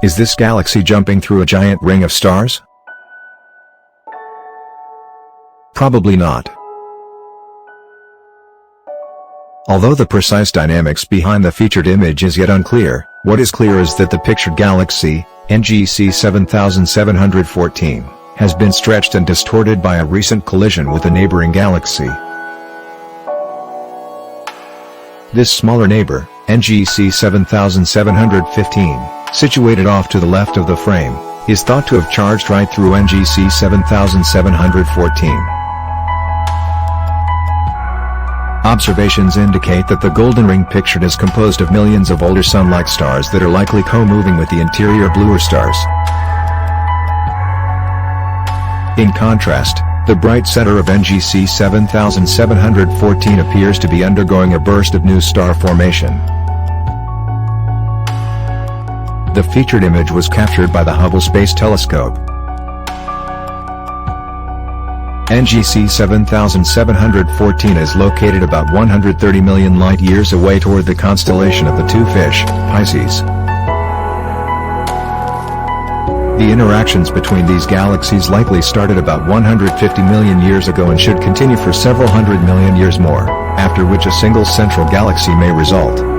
Is this galaxy jumping through a giant ring of stars? Probably not. Although the precise dynamics behind the featured image is yet unclear, what is clear is that the pictured galaxy, NGC 7714, has been stretched and distorted by a recent collision with a neighboring galaxy. This smaller neighbor, NGC 7715, situated off to the left of the frame, is thought to have charged right through NGC 7714. Observations indicate that the golden ring pictured is composed of millions of older Sun-like stars that are likely co-moving with the interior bluer stars. In contrast, the bright center of NGC 7714 appears to be undergoing a burst of new star formation. The featured image was captured by the Hubble Space Telescope. NGC 7714 is located about 130 million light-years away toward the constellation of the two fish, Pisces. The interactions between these galaxies likely started about 150 million years ago and should continue for several hundred million years more, after which a single central galaxy may result.